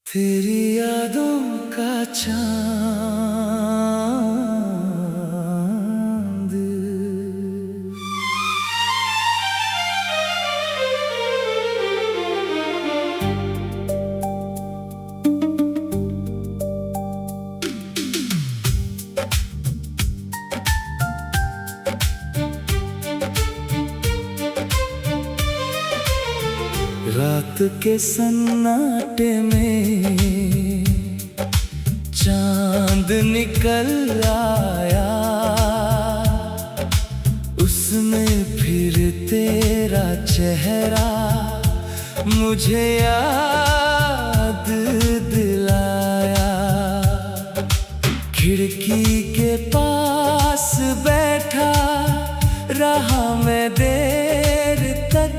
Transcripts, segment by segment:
तेरी यादों का चांद रात के सन्नाटे में चांद निकल आया, उसने फिर तेरा चेहरा मुझे याद दिलाया। खिड़की के पास बैठा रहा मैं देर तक,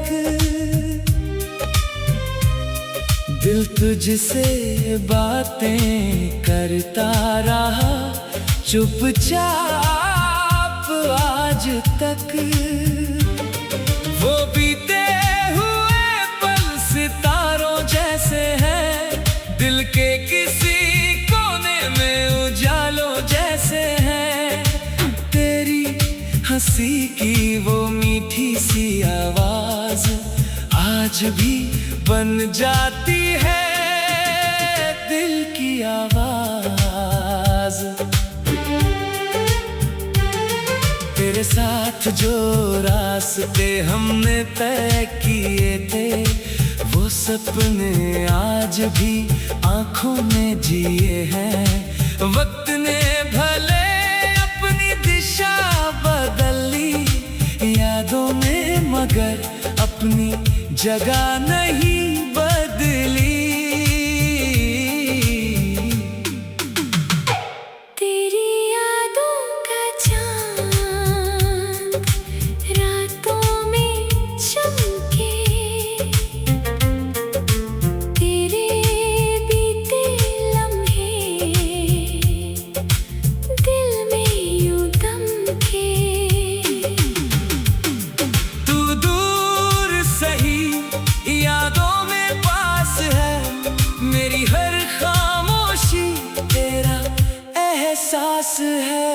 दिल तुझसे बातें करता रहा चुपचाप आज तक। वो बीते हुए पल सितारों जैसे हैं, दिल के किसी कोने में उजालों जैसे हैं। तेरी हंसी की वो मीठी सी आवाज आज भी बन जाती है दिल की आवाज। तेरे साथ जो रास्ते हमने तय किए थे, वो सपने आज भी आंखों में जिए हैं। वक्त ने भले अपनी दिशा बदल ली यादों में, मगर अपनी जगह नहीं बदली। तेरी यादों का चांद रातों में चमके, तेरे बीते लम्हे दिल में यूं दमके। तू दूर सही यादों में पास है, मेरी हर खामोशी तेरा एहसास है।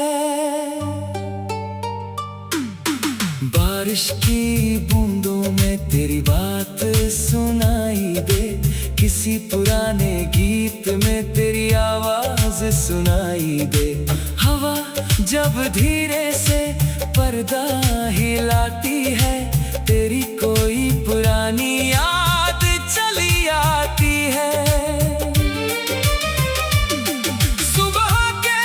बारिश की बूंदों में तेरी बात सुनाई दे, किसी पुराने गीत में तेरी आवाज सुनाई दे। हवा जब धीरे से पर्दा हिलाती है, तेरी कोई पुरानी याद चली आती है। सुबह के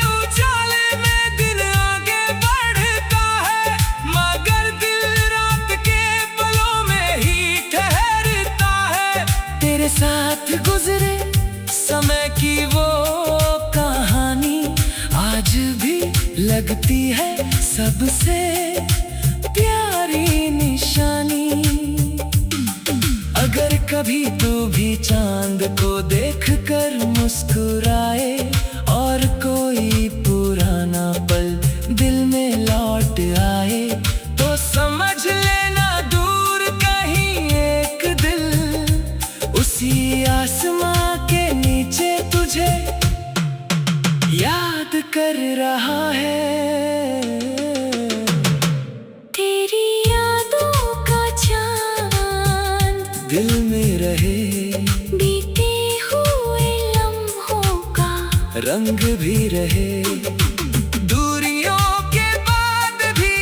उजाले में दिन आगे बढ़ता है, मगर दिल रात के पलों में ही ठहरता है। तेरे साथ गुजरे समय की वो कहानी आज भी लगती है सबसे प्यारी निशानी। अगर कभी तू भी चांद को देखकर मुस्कुराए और कोई पुराना पल दिल में लौट आए, तो समझ लेना दूर कहीं एक दिल उसी आसमां के नीचे तुझे याद कर रहा है। तेरी यादों का चांद दिल में रहे, बीते हुए लम्हों का रंग भी रहे। दूरियों के बाद भी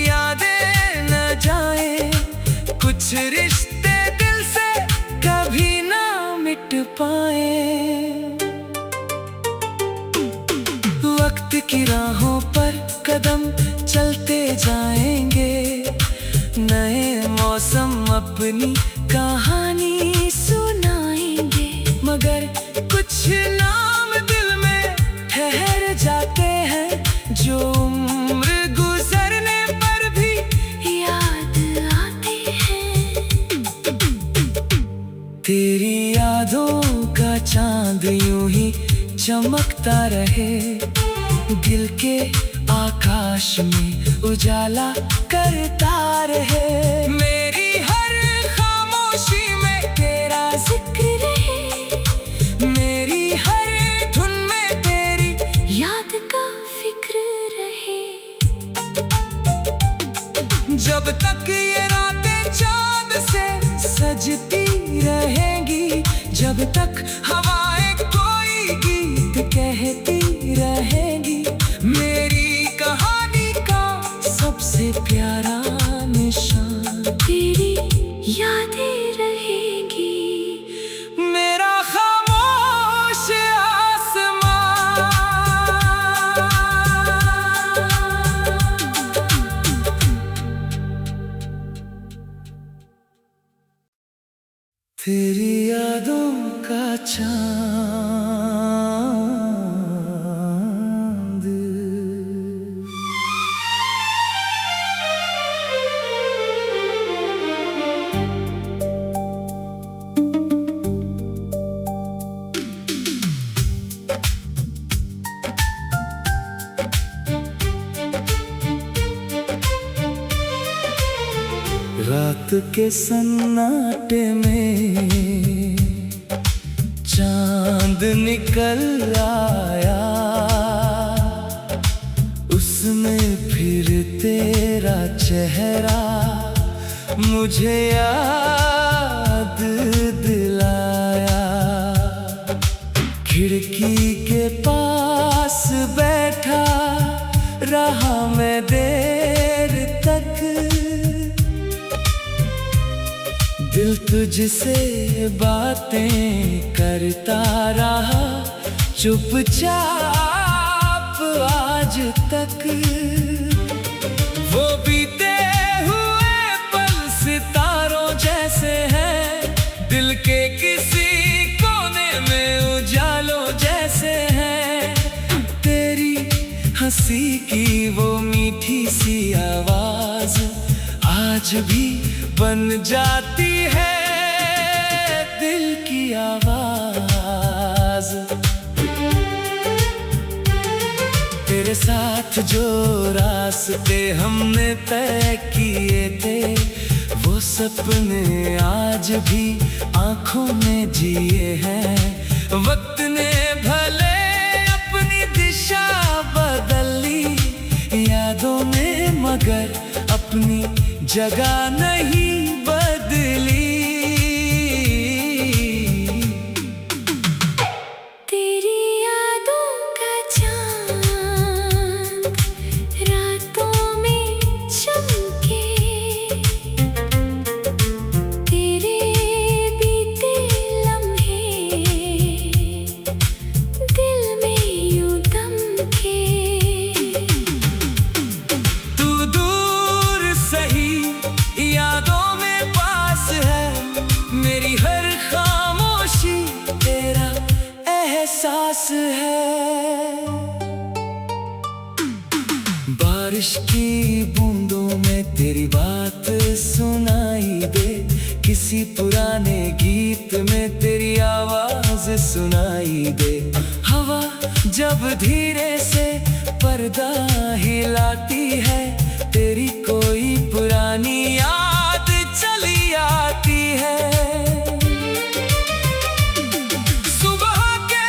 यादें न जाए, कुछ रिश्ते दिल से कभी ना मिट पाए। वक्त की राहों पर कदम चलते जाएंगे, नए मौसम अपनी कहानी सुनाएंगे। मगर कुछ नाम दिल में ठहर जाते हैं, जो उम्र गुजरने पर भी याद आते हैं। तेरी यादों का चांद यूं ही चमकता रहे, दिल के आकाश में उजाला करता रहे। मेरी हर खामोशी में तेरा जिक्र रहे, जब तक हवाएं कोई गीत कहती रहेंगी, मेरी कहानी का सबसे प्यारा निशान तेरी यादें रहेंगी। मेरा खामोश आसमां। तेरी यादों का चांद। रात के सन्नाटे में चांद निकल आया, उसने फिर तेरा चेहरा मुझे याद दिलाया। खिड़की के पास बैठा रहा मैं देर तक, दिल तुझसे बातें करता रहा चुपचाप आज तक। वो बीते हुए पल सितारों जैसे हैं, दिल के किसी कोने में उजालों जैसे हैं। तेरी हंसी की वो मीठी सी आवाज आज भी बन जाती है दिल की आवाज। तेरे साथ जो रास्ते हमने तय किए थे, वो सपने आज भी आंखों में जिए हैं। वक्त ने भले अपनी दिशा बदल ली, यादों ने मगर अपनी जगह नहीं बदली। तेरी यादों का चांद रातों में चमके, तेरे बीते लम्हे दिल में यूं दमके। तू दूर सही यादों में पास है, मेरी हर खामोशी तेरा एहसास है। बारिश की बूंदों में तेरी बात सुनाई दे, किसी पुराने गीत में तेरी आवाज सुनाई दे। हवा जब धीरे से पर्दा हिलाती है, तेरी कोई पुरानी याद चली आती है। सुबह के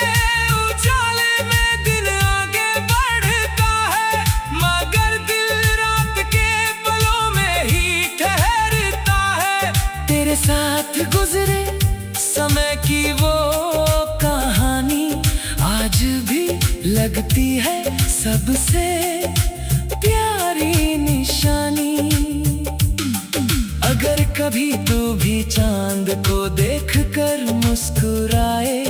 उजाले में दिल आगे बढ़ता है, मगर दिल रात के पलों में ही ठहरता है। तेरे साथ गुजरे समय की वो कहानी आज भी लगती है सबसे प्यारी निशानी। अगर कभी तू भी चांद को देखकर मुस्कुराए,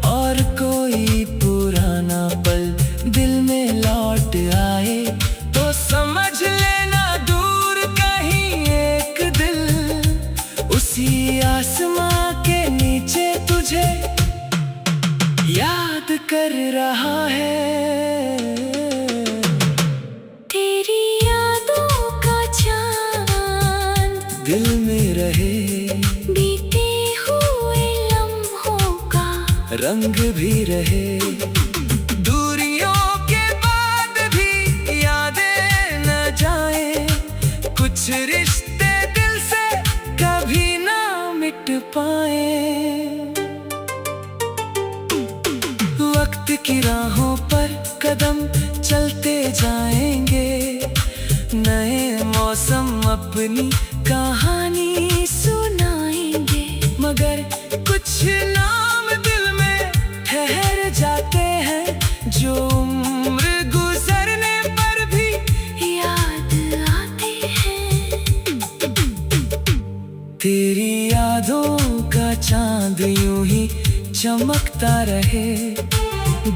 और कोई पुराना पल दिल में लौट आए, तो समझ लेना दूर कहीं एक दिल उसी आसमां के नीचे तुझे याद कर रहा है। तेरी यादों का चांद दिल में रहे, बीते हुए लम्हों का रंग भी रहे। दूरियों के बाद भी यादें न जाए, कुछ रिश्ते दिल से कभी ना मिट पाए। वक्त की राहों पर कदम चलते जाएंगे, नए मौसम अपनी कहानी सुनाएंगे, मगर कुछ नाम चमकता रहे,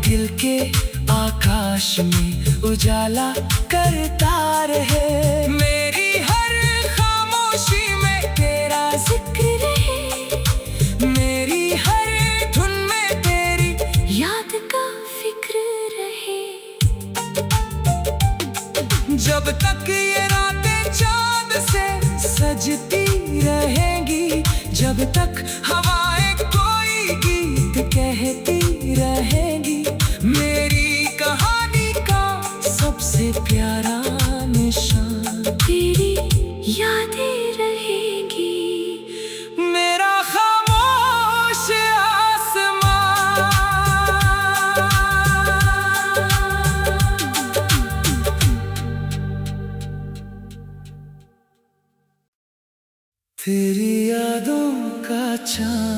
दिल के आकाश में उजाला करता रहे। मेरी हर खामोशी में तेरा जिक्र रहे, मेरी हर धुन में तेरी याद का फिक्र रहे। जब तक ये रातें चांद से सजती रहेंगी, जब तक हवाएं कोई गीत कहती रहेंगी, मेरी कहानी का सबसे प्यारा निशान तेरी यादें रहेगी। मेरा खामोश आसमां, तेरी यादों का चांद।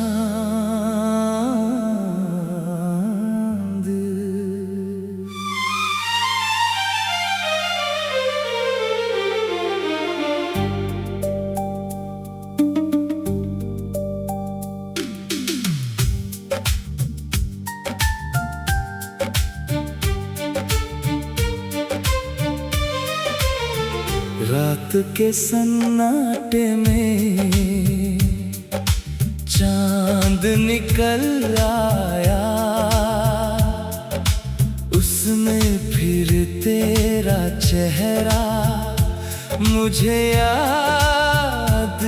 रात के सन्नाटे में चांद निकल आया, उसमें फिर तेरा चेहरा मुझे याद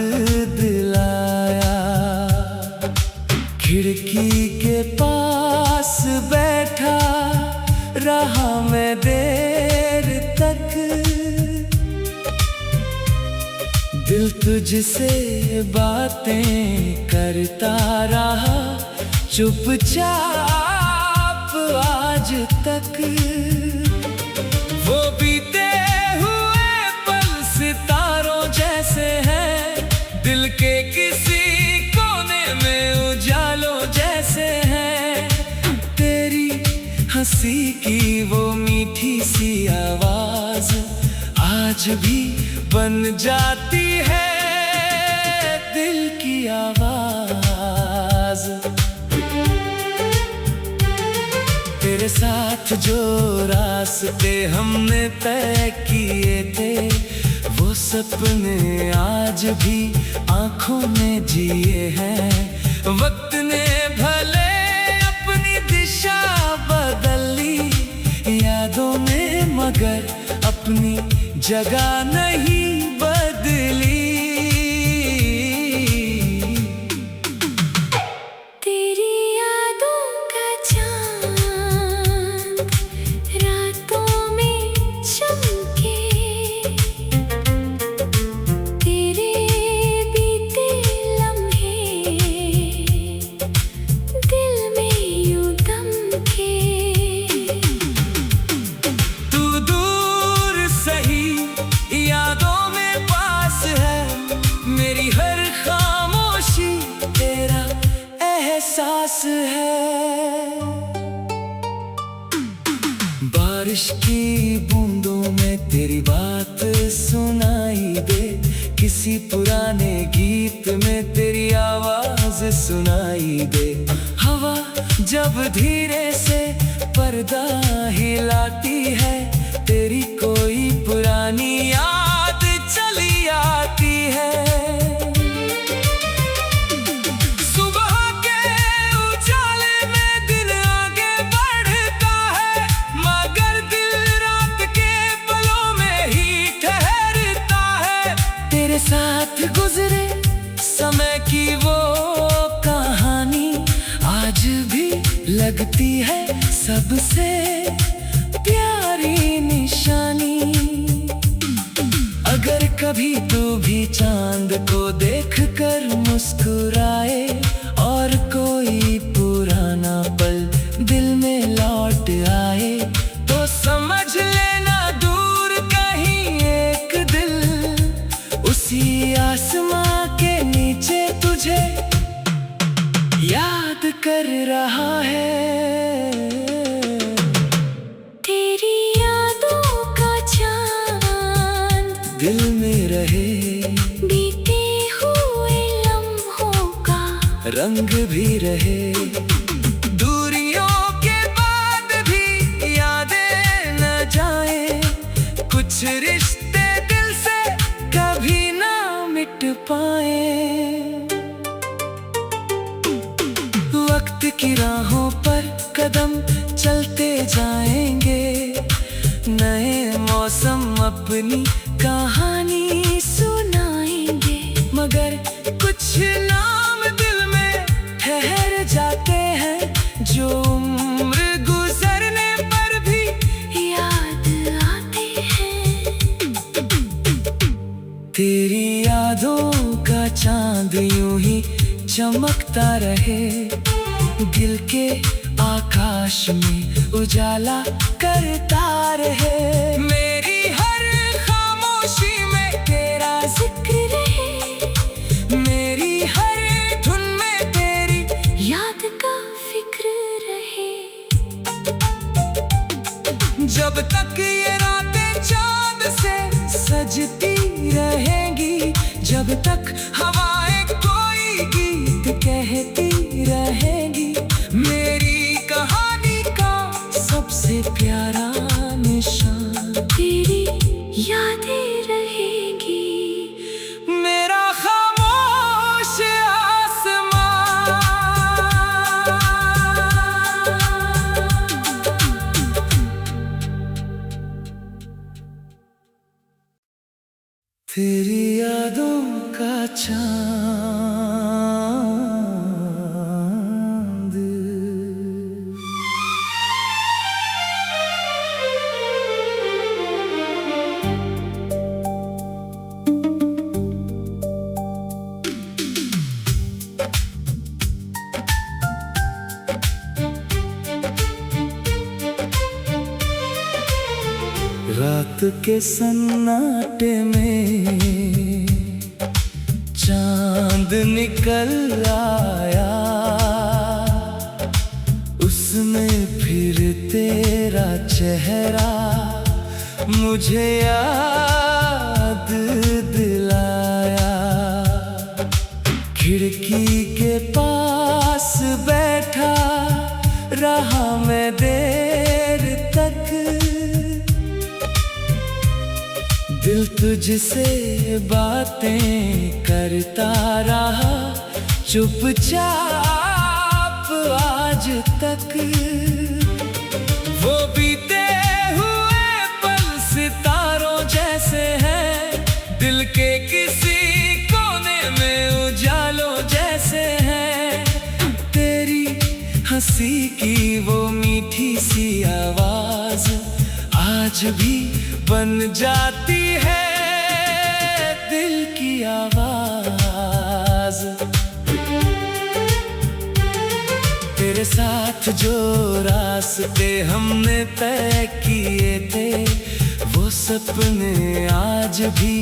दिलाया। खिड़की के पास बैठा रहा मैं देर तक, दिल तुझसे बातें करता रहा चुपचाप आज तक। वो बीते हुए पल सितारों जैसे हैं, दिल के किसी कोने में उजालों जैसे हैं। तेरी हंसी की वो मीठी सी आवाज आज भी बन जाती है दिल की आवाज। तेरे साथ जो रास्ते हमने तय किए थे, वो सपने आज भी आंखों में जिए हैं। वक्त ने भले अपनी दिशा बदल ली, यादों ने मगर अपनी जगह नहीं बदली। तेरी यादों का चांद रातों में चमके, तेरे बीते लम्हे दिल में यूं दमके। तू दूर सही यादों में पास है, मेरी हर खामोशी तेरा एहसास है। बारिश की बूंदों में तेरी बात सुनाई दे, किसी पुराने गीत में तेरी आवाज सुनाई दे। हवा जब धीरे से पर्दा हिलाती है, तेरी कोई पुरानी याद चली आती है। सुबह के उजाले में दिन आगे बढ़ता है, मगर दिल रात के पलों में ही ठहरता है। तेरे साथ गुजरे समय की वो कहानी आज भी लगती है सबसे प्यारी निशानी। अगर कभी तू भी चांद को देखकर मुस्कुराए, और कोई पुराना पल दिल में लौट आए, तो समझ लेना दूर कहीं एक दिल उसी आसमां के नीचे तुझे याद कर रहा है। तेरी यादों का चांद दिल में रहे, बीते हुए लम्हों का रंग भी रहे। पाए। वक्त की राहों पर कदम चलते जाएंगे, नए मौसम अपनी कहानी सुनाएंगे। मगर कुछ नाम दिल में ठहर जाते हैं, जो उम्र गुजरने पर भी याद आते हैं। तेरी यादों का चांद यूं ही चमकता रहे, दिल के आकाश में उजाला करता रहे। मेरी हर खामोशी में तेरा जिक्र रहे, मेरी हर धुन में तेरी याद का फिक्र रहे। जब तक ये रातें चांद से सजती रहेंगी, जब तक हवाएं कोई गीत कहती रहेंगी, मेरी कहानी का सबसे प्यारा निशान तेरी यादें रहेगी। मेरा खामोश आसमां। तेरी यादों का चांद। रात के सन्नाटे में चांद निकल आया, उसने फिर तेरा चेहरा मुझे याद दिलाया। खिड़की के पास बैठा रहा मैं देर तक, दिल तुझसे बातें करता रहा चुपचाप आज तक। वो बीते हुए पल सितारों जैसे हैं, दिल के किसी कोने में उजालों जैसे हैं। तेरी हंसी की वो मीठी सी आवाज आज भी बन जाती है दिल की आवाज। तेरे साथ जो रास्ते हमने तय किए थे, वो सपने आज भी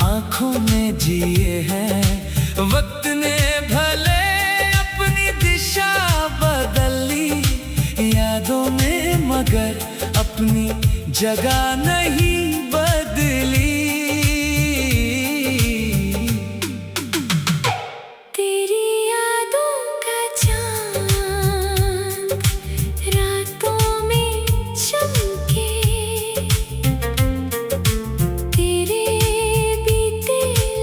आंखों में जिए हैं। वक्त ने भले अपनी दिशा बदल ली, यादों में मगर अपनी जगह नहीं बदली। तेरी यादों का चांद रातों में चमके, तेरे बीते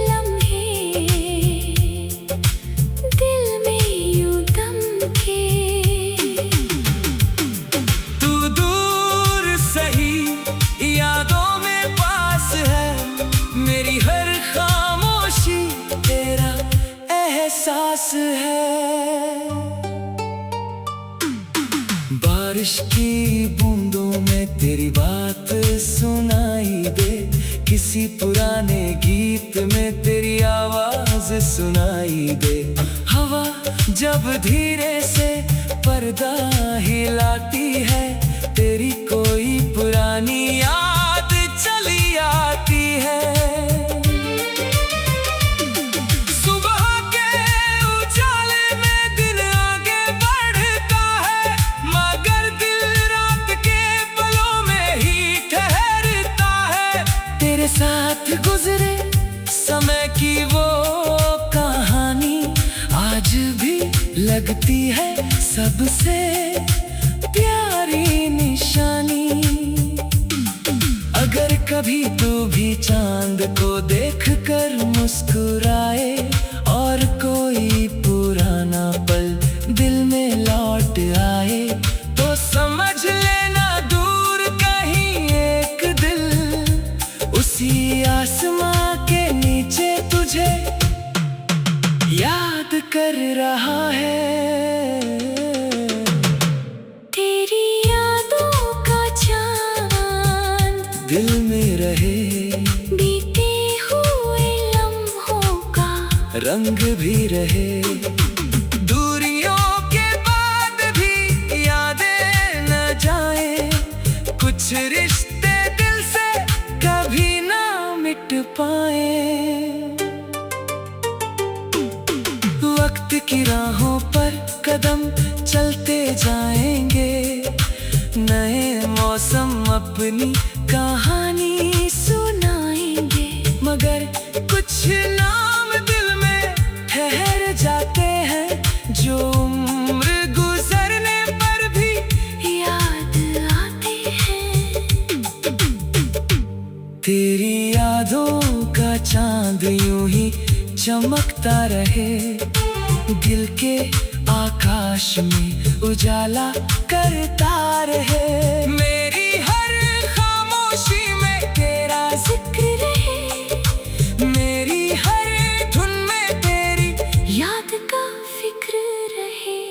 लम्हे दिल में यूं दमके। तू दूर सही यादों में पास है, मेरी हर खामोशी तेरा एहसास है। बारिश की बूंदों में तेरी बात सुनाई दे, किसी पुराने गीत में तेरी आवाज सुनाई दे। हवा जब धीरे से पर्दा हिलाती है, तेरी कोई पुरानी याद चली आती है। सुबह के उजाले में दिन आगे बढ़ता है, मगर दिल रात के पलों में ही ठहरता है। तेरे साथ गुजरे समय की वो कहानी आज भी लगती है सबसे प्यारी निशानी। अगर कभी तू भी चांद को देखकर मुस्कुराए और कोई पुराना पल दिल में लौट आए, तो समझ लेना दूर कहीं एक दिल उसी आसमां के नीचे तुझे याद कर रहा है। तेरी यादों का चांद दिल में रहे, बीते हुए लम्हों का रंग भी रहे। दूरियों के बाद भी यादें न जाए, कुछ रिश्ते दिल से कभी ना मिट पाए। वक्त की राहों पर कदम चलते जाएंगे, नए मौसम अपनी कहानी सुनाएंगे, मगर कुछ नाम दिल में ठहर जाते हैं जो उम्र गुजरने पर भी याद आते हैं। तेरी यादों का चांद यूं ही चमकता रहे, दिल के आकाश में उजाला करता रहे। मेरी हर खामोशी में तेरा जिक्र रहे, मेरी हर धुन में तेरी याद का फिक्र रहे।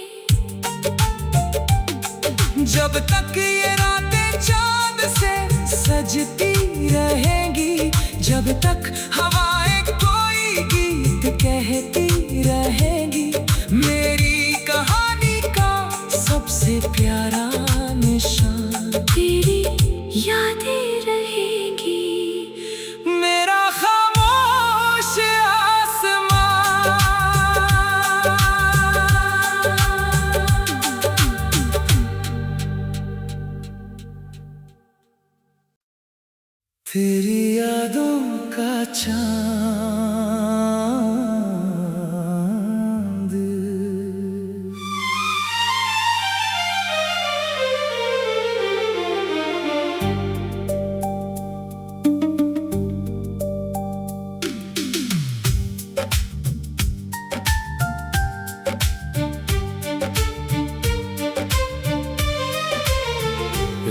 जब तक ये रातें चांद से सजती रहेंगी, जब तक हवाएं कोई गीत कहती रहेंगी, मेरी कहानी का सबसे प्यारा निशान तेरी यादें रहेगी। मेरा खामोश आसमां। तेरी यादों का चांद।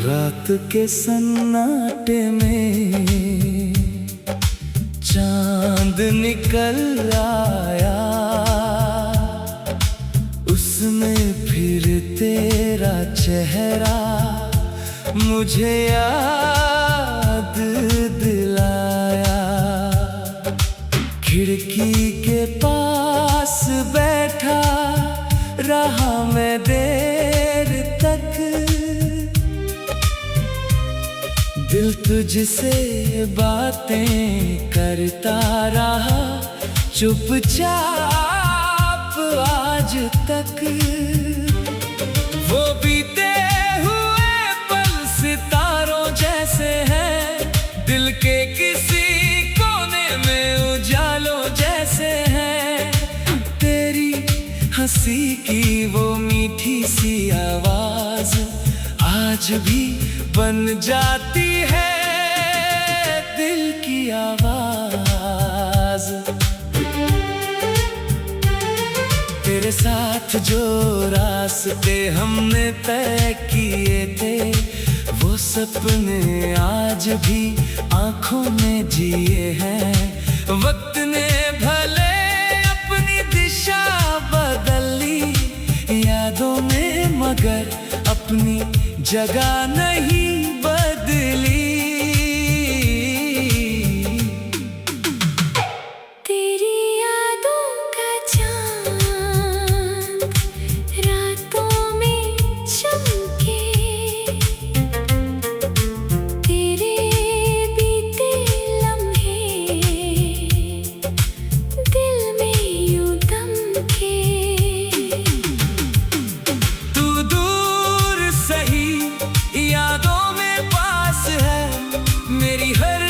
रात के सन्नाटे में चांद निकल आया, उसने फिर तेरा चेहरा मुझे याद दिलाया। खिड़की के पास बैठा रहा मैं देर तक, दिल तुझसे बातें करता रहा चुपचाप आज तक। वो बीते हुए पल सितारों जैसे हैं, दिल के किसी कोने में उजालों जैसे हैं। तेरी हंसी की वो मीठी सी आवाज आज भी बन जाती है दिल की आवाज। तेरे साथ जो रास्ते हमने तय किए थे, वो सपने आज भी आंखों में जिए हैं। वक्त ने भले अपनी दिशा बदल ली, यादों ने मगर अपनी जगह नहीं बदली। तेरी यादों का चांद रातों में चमके, तेरे बीते लम्हे दिल में यूं दमके। तू दूर सही यादों में पास है, मेरी हर